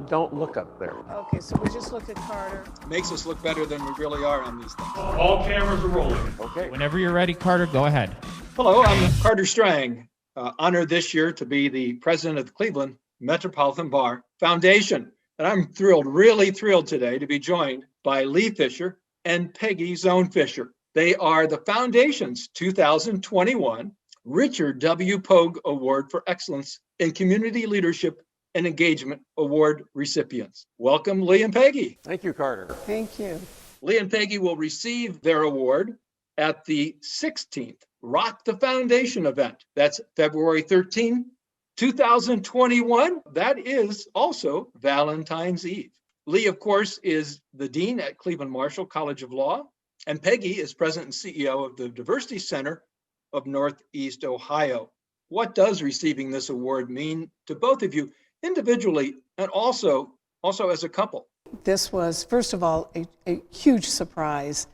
Don't look up there. Okay, so we just looked at Carter. Makes us look better than we really are on these things. All cameras are rolling. Okay. Whenever you're ready, Carter, go ahead. Hello, I'm Carter Strang, honored this year to be the president of the Cleveland Metropolitan Bar Foundation. And I'm really thrilled today to be joined by Lee Fisher and Peggy Zone Fisher. They are the foundation's 2021 Richard W. Pogue Award for Excellence in Community Leadership and Engagement Award recipients. Welcome, Lee and Peggy. Thank you, Carter. Thank you. Lee and Peggy will receive their award at the 16th Rock the Foundation event. That's February 13, 2021. That is also Valentine's Eve. Lee, of course, is the dean at Cleveland Marshall College of Law, and Peggy is president and CEO of the Diversity Center of Northeast Ohio. What does receiving this award mean to both of you individually and also as a couple? This was, first of all, a huge surprise.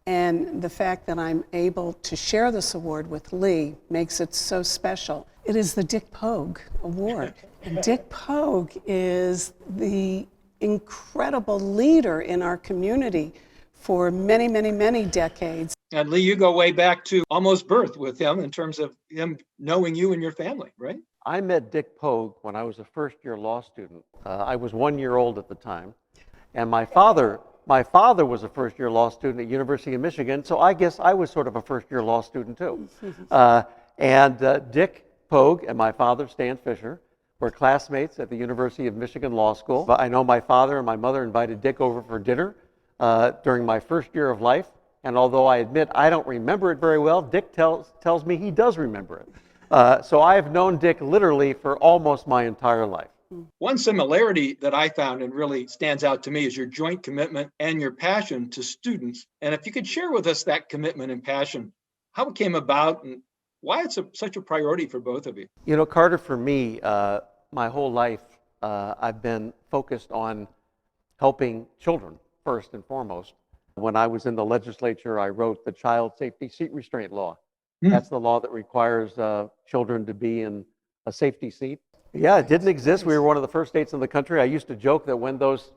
And the fact that I'm able to share this award with Lee makes it so special. It is the Dick Pogue Award. And Dick Pogue is the incredible leader in our community for many, many, many decades. And Lee, you go way back to almost birth with him in terms of him knowing you and your family, right? I met Dick Pogue when I was a first-year law student. I was 1 year old at the time, and my father was a first-year law student at University of Michigan, so I guess I was sort of a first-year law student too. Dick Pogue and my father, Stan Fisher, were classmates at the University of Michigan Law School. But I know my father and my mother invited Dick over for dinner during my first year of life, and although I admit I don't remember it very well, Dick tells me he does remember it. So I have known Dick literally for almost my entire life. One similarity that I found and really stands out to me is your joint commitment and your passion to students. And if you could share with us that commitment and passion, how it came about and why it's such a priority for both of you. You know, Carter, for me, my whole life, I've been focused on helping children first and foremost. When I was in the legislature, I wrote the Child Safety Seat Restraint Law. That's the law that requires children to be in a safety seat. Yeah, it didn't exist. We were one of the first states in the country. I used to joke that when those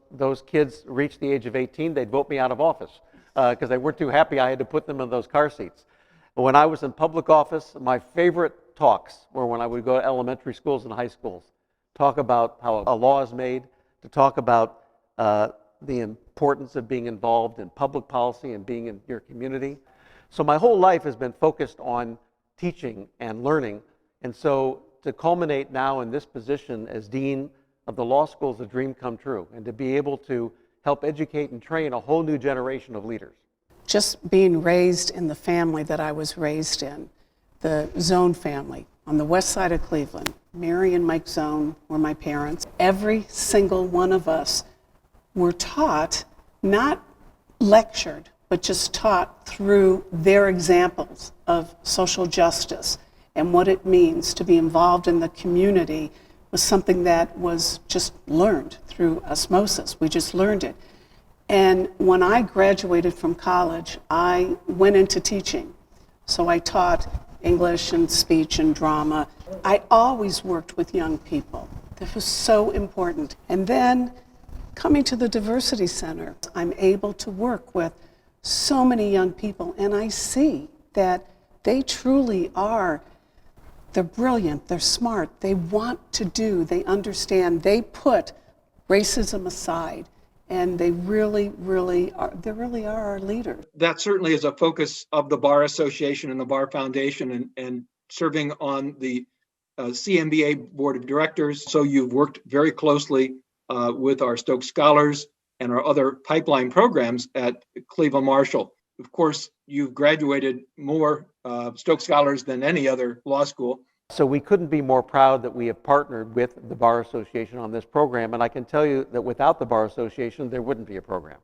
kids reached the age of 18, they'd vote me out of office because they weren't too happy I had to put them in those car seats. But when I was in public office, my favorite talks were when I would go to elementary schools and high schools, talk about how a law is made, to talk about the importance of being involved in public policy and being in your community. So my whole life has been focused on teaching and learning. And so to culminate now in this position as dean of the law school is a dream come true, and to be able to help educate and train a whole new generation of leaders. Just being raised in the family that I was raised in, the Zone family on the west side of Cleveland. Mary and Mike Zone were my parents. Every single one of us were taught, not lectured, but just taught through their examples of social justice and what it means to be involved in the community was something that was just learned through osmosis. We just learned it. And when I graduated from college, I went into teaching. So I taught English and speech and drama. I always worked with young people. This was so important. And then coming to the Diversity Center, I'm able to work with so many young people, and I see that they truly are, they're brilliant, they're smart, they want to do, they understand, they put racism aside, and they really are our leaders. That certainly is a focus of the Bar Association and the Bar Foundation and serving on the CMBA Board of Directors. So you've worked very closely with our Stokes Scholars and our other pipeline programs at Cleveland Marshall. Of course, you've graduated more Stokes Scholars than any other law school. So we couldn't be more proud that we have partnered with the Bar Association on this program, and I can tell you that without the Bar Association, there wouldn't be a program.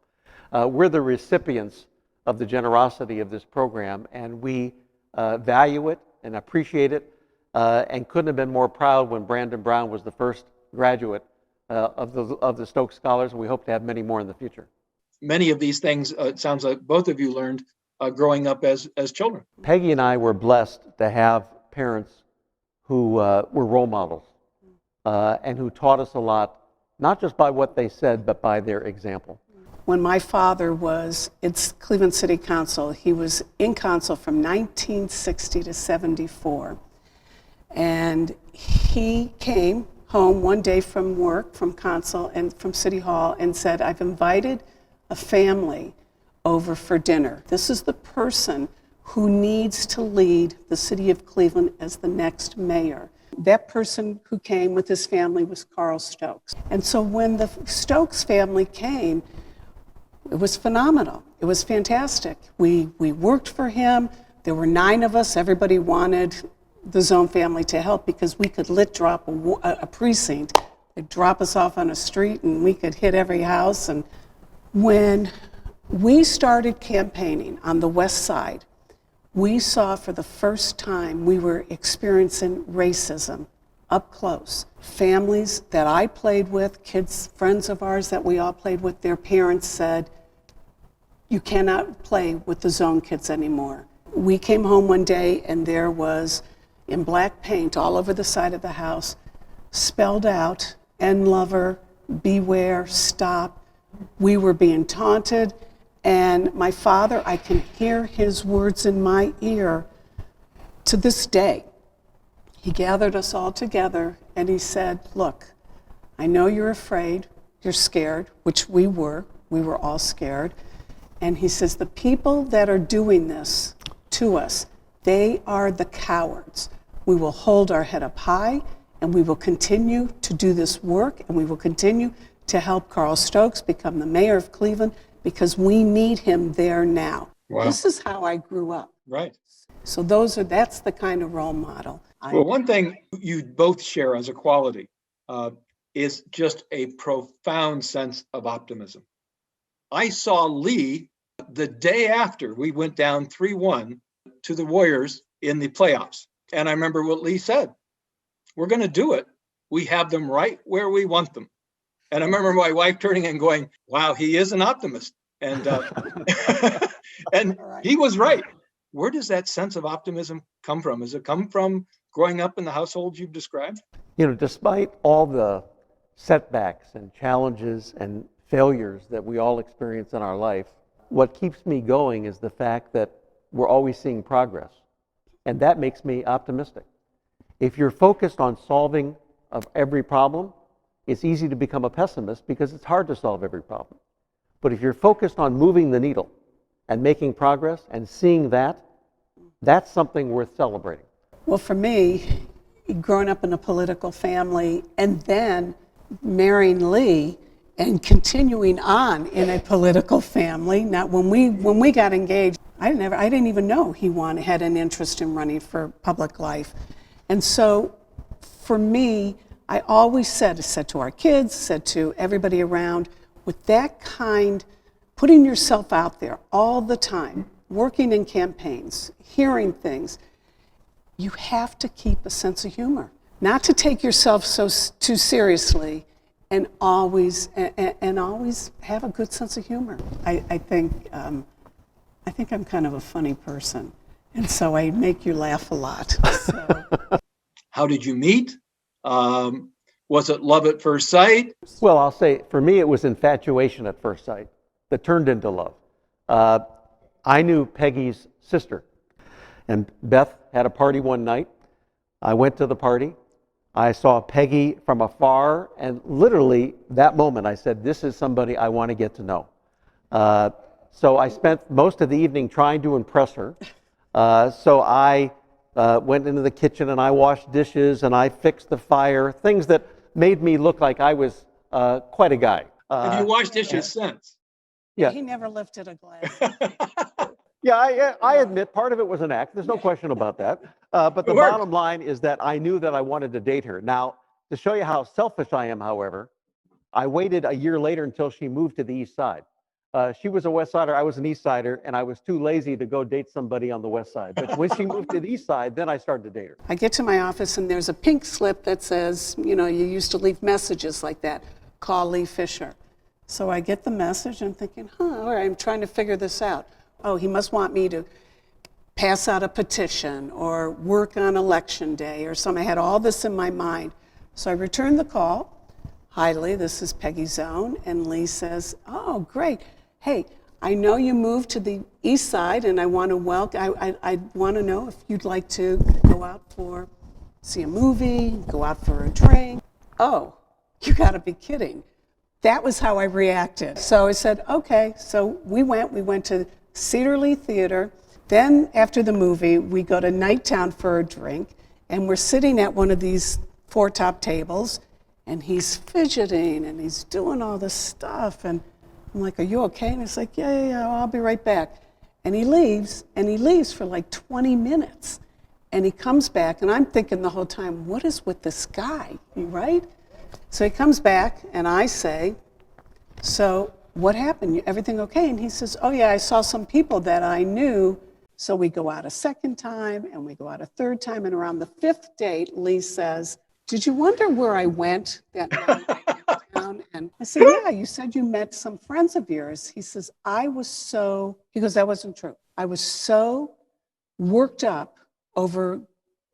We're the recipients of the generosity of this program, and we value it and appreciate it, and couldn't have been more proud when Brandon Brown was the first graduate of the Stokes Scholars, and we hope to have many more in the future. Many of these things, it sounds like both of you learned growing up as children. Peggy and I were blessed to have parents who were role models and who taught us a lot not just by what they said, but by their example. When my father was in Cleveland City Council, he was in council from 1960 to 74. And he came home one day from work, from council, and from City Hall, and said, I've invited a family over for dinner. This is the person who needs to lead the city of Cleveland as the next mayor. That person who came with his family was Carl Stokes. And so when the Stokes family came, it was phenomenal. It was fantastic. We worked for him. There were 9 of us. Everybody wanted the Zone family to help because we could lit drop a precinct. They'd drop us off on a street and we could hit every house. And when we started campaigning on the west side, we saw for the first time we were experiencing racism up close. Families that I played with, kids, friends of ours that we all played with, their parents said, you cannot play with the Zone kids anymore. We came home one day and there was, in black paint all over the side of the house, spelled out, end lover, beware, stop. We were being taunted. And my father, I can hear his words in my ear to this day. He gathered us all together and he said, look, I know you're afraid, you're scared, which we were all scared. And he says, the people that are doing this to us, they are the cowards. We will hold our head up high and we will continue to do this work and we will continue to help Carl Stokes become the mayor of Cleveland because we need him there now. Wow. This is how I grew up. Right. So that's the kind of role model. Well, one thing you both share as a quality is just a profound sense of optimism. I saw Lee the day after we went down 3-1 to the Warriors in the playoffs. And I remember what Lee said, we're going to do it. We have them right where we want them. And I remember my wife turning and going, wow, he is an optimist. And and he was right. Where does that sense of optimism come from? Does it come from growing up in the household you've described? Despite all the setbacks and challenges and failures that we all experience in our life, what keeps me going is the fact that we're always seeing progress. And that makes me optimistic. If you're focused on solving of every problem, it's easy to become a pessimist because it's hard to solve every problem. But if you're focused on moving the needle and making progress and seeing that, that's something worth celebrating. Well, for me, growing up in a political family and then marrying Lee and continuing on in a political family. Now, when we got engaged, I didn't even know he had an interest in running for public life. And so for me, I always said to our kids, said to everybody around, with that kind, putting yourself out there all the time, working in campaigns, hearing things, you have to keep a sense of humor. Not to take yourself too seriously, and always have a good sense of humor. I think I'm kind of a funny person, and so I make you laugh a lot. So. How did you meet? Was it love at first sight? Well, I'll say for me it was infatuation at first sight that turned into love. I knew Peggy's sister, and Beth had a party one night. I went to the party. I saw Peggy from afar, and literally that moment I said, this is somebody I want to get to know. So I spent most of the evening trying to impress her. So I went into the kitchen and I washed dishes and I fixed the fire, things that made me look like I was quite a guy. Have you washed dishes since? Yeah. He never lifted a glass. Yeah, I admit part of it was an act. There's no question about that. But the bottom line is that I knew that I wanted to date her. Now, to show you how selfish I am, however, I waited a year later until she moved to the East Side. She was a West Sider, I was an East Sider, and I was too lazy to go date somebody on the West Side. But when she moved to the East Side, then I started to date her. I get to my office and there's a pink slip that says, you used to leave messages like that. Call Lee Fisher. So I get the message and I'm thinking, all right, I'm trying to figure this out. Oh, he must want me to pass out a petition or work on election day or something. I had all this in my mind. So I returned the call, "Hi, Lee, this is Peggy Zone." And Lee says, "Oh, great. Hey, I know you moved to the east side, and I want to I want to know if you'd like to go out for, see a movie, go out for a drink." Oh, you got to be kidding. That was how I reacted. So I said, okay. So we went to Cedar Lee Theater. Then after the movie, we go to Nighttown for a drink, and we're sitting at one of these four top tables, and he's fidgeting, and he's doing all this stuff, and I'm like, "Are you okay?" And he's like, yeah, I'll be right back. And he leaves for like 20 minutes. And he comes back, and I'm thinking the whole time, what is with this guy, right? So he comes back, and I say, "So what happened? Everything okay?" And he says, "Oh yeah, I saw some people that I knew." So we go out a second time, and we go out a third time, and around the fifth date, Lee says, "Did you wonder where I went that night in town?" And I said, "Yeah, you said you met some friends of yours." He says, he goes, "That wasn't true. I was so worked up over,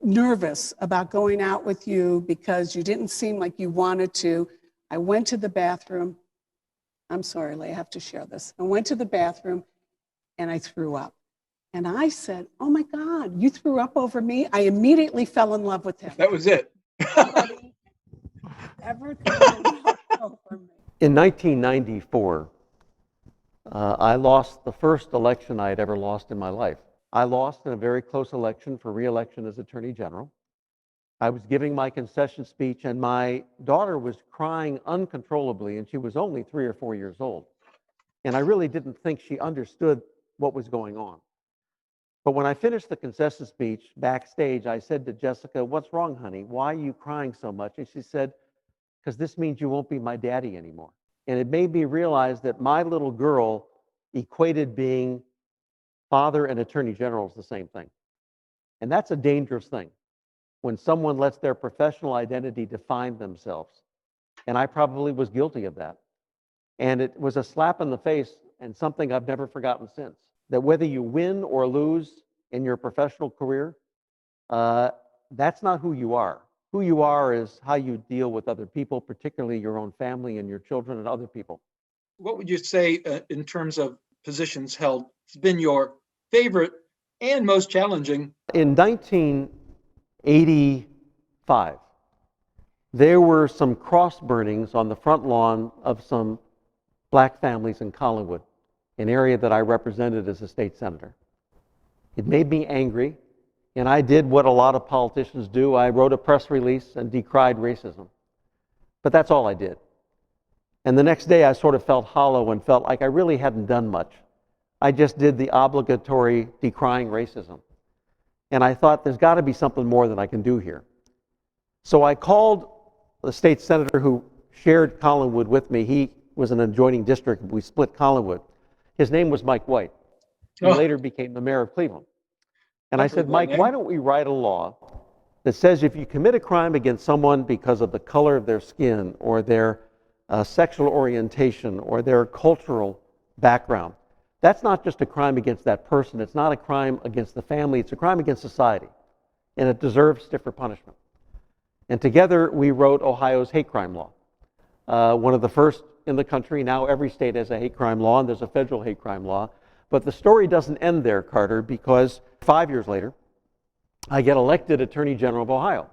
nervous about going out with you because you didn't seem like you wanted to. I went to the bathroom." I'm sorry, Lee, I have to share this. I went to the bathroom and I threw up. And I said, "Oh my God, you threw up over me?" I immediately fell in love with him. That was it. Nobody ever threw up over me. In 1994, I lost the first election I had ever lost in my life. I lost in a very close election for re-election as Attorney General. I was giving my concession speech, and my daughter was crying uncontrollably, and she was only 3 or 4 years old. And I really didn't think she understood what was going on. But when I finished the concession speech backstage, I said to Jessica, "What's wrong, honey? Why are you crying so much?" And she said, "Because this means you won't be my daddy anymore." And it made me realize that my little girl equated being father and attorney general is the same thing. And that's a dangerous thing when someone lets their professional identity define themselves. And I probably was guilty of that. And it was a slap in the face and something I've never forgotten since. That whether you win or lose in your professional career, that's not who you are. Who you are is how you deal with other people, particularly your own family and your children and other people. What would you say in terms of positions held has been your favorite and most challenging? In 1985, there were some cross burnings on the front lawn of some black families in Collinwood, an area that I represented as a state senator. It made me angry, and I did what a lot of politicians do. I wrote a press release and decried racism. But that's all I did. And the next day I sort of felt hollow and felt like I really hadn't done much. I just did the obligatory decrying racism. And I thought there's got to be something more that I can do here. So I called the state senator who shared Collinwood with me. He was an adjoining district. We split Collinwood. His name was Mike White. He later became the mayor of Cleveland. And I said, "Mike, why don't we write a law that says if you commit a crime against someone because of the color of their skin or their sexual orientation or their cultural background, that's not just a crime against that person. It's not a crime against the family. It's a crime against society. And it deserves stiffer punishment." And together we wrote Ohio's hate crime law, one of the first in the country. Now every state has a hate crime law, and there's a federal hate crime law. But the story doesn't end there, Carter, because 5 years later, I get elected Attorney General of Ohio.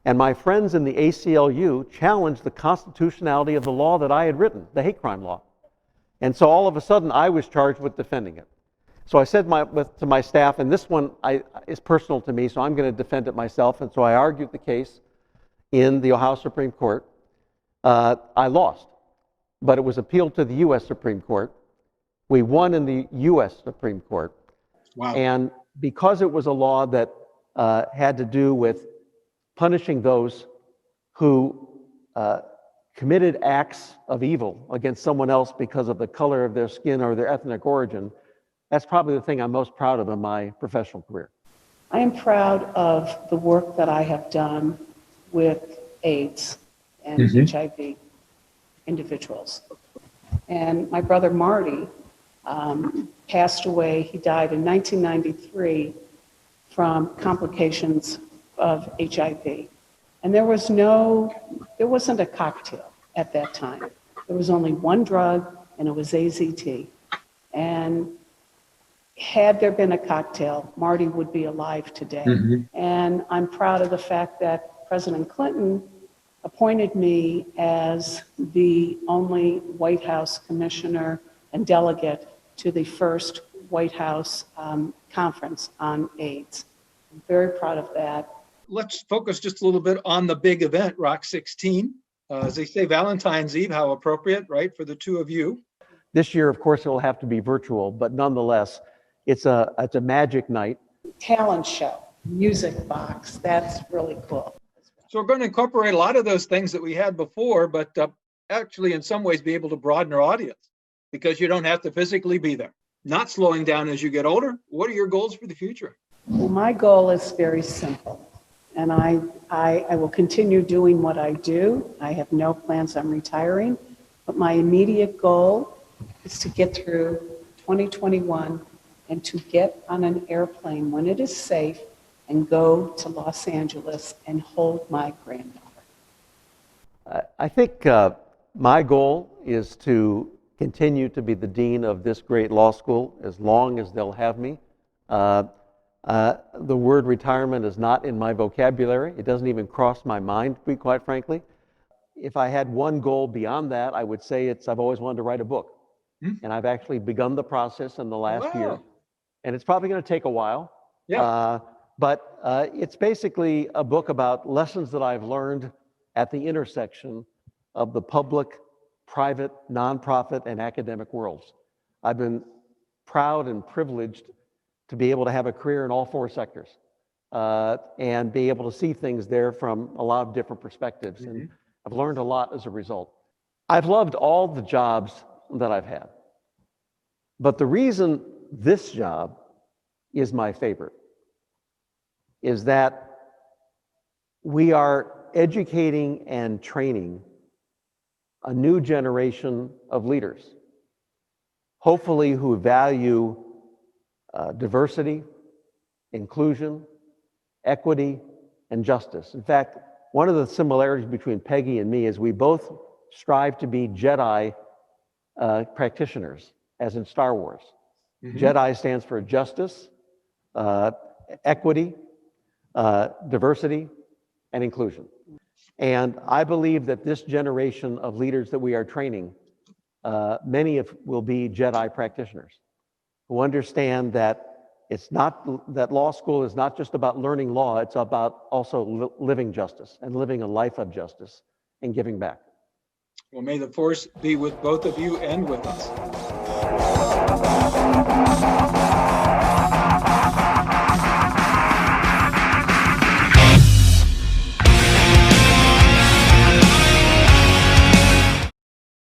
And my friends in the ACLU challenged the constitutionality of the law that I had written, the hate crime law. And so all of a sudden, I was charged with defending it. So I said to my staff, and this one is personal to me, so I'm going to defend it myself. And so I argued the case in the Ohio Supreme Court. I lost, but it was appealed to the U.S. Supreme Court. We won in the U.S. Supreme Court. Wow. And because it was a law that had to do with punishing those who committed acts of evil against someone else because of the color of their skin or their ethnic origin, that's probably the thing I'm most proud of in my professional career. I am proud of the work that I have done with AIDS and HIV individuals. And my brother Marty passed away. He died in 1993 from complications of HIV. And there wasn't a cocktail at that time. There was only one drug, and it was AZT. And had there been a cocktail, Marty would be alive today. And I'm proud of the fact that President Clinton appointed me as the only White House commissioner and delegate to the first White House conference on AIDS. I'm very proud of that. Let's focus just a little bit on the big event, Rock 16. As they say, Valentine's Eve, how appropriate, right, for the two of you. This year, of course, it will have to be virtual, but nonetheless, it's a magic night. Talent show, music box, that's really cool. So we're going to incorporate a lot of those things that we had before, but actually in some ways be able to broaden our audience because you don't have to physically be there. Not slowing down as you get older. What are your goals for the future? Well, my goal is very simple, and I will continue doing what I do. I have no plans on retiring, but my immediate goal is to get through 2021 and to get on an airplane when it is safe and go to Los Angeles and hold my granddaughter. I think my goal is to continue to be the dean of this great law school as long as they'll have me. The word retirement is not in my vocabulary. It doesn't even cross my mind, to be quite frankly. If I had one goal beyond that, I would say I've always wanted to write a book. And I've actually begun the process in the last year. And it's probably going to take a while. But it's basically a book about lessons that I've learned at the intersection of the public, private, nonprofit, and academic worlds. I've been proud and privileged to be able to have a career in all four sectors and be able to see things there from a lot of different perspectives. And I've learned a lot as a result. I've loved all the jobs that I've had. But the reason this job is my favorite is that we are educating and training a new generation of leaders, hopefully who value diversity, inclusion, equity, and justice. In fact, one of the similarities between Peggy and me is we both strive to be Jedi practitioners, as in Star Wars. Jedi stands for justice, equity, diversity, and inclusion. And I believe that this generation of leaders that we are training, many will be Jedi practitioners who understand that that law school is not just about learning law, it's about also living justice and living a life of justice and giving back. Well, may the force be with both of you and with us.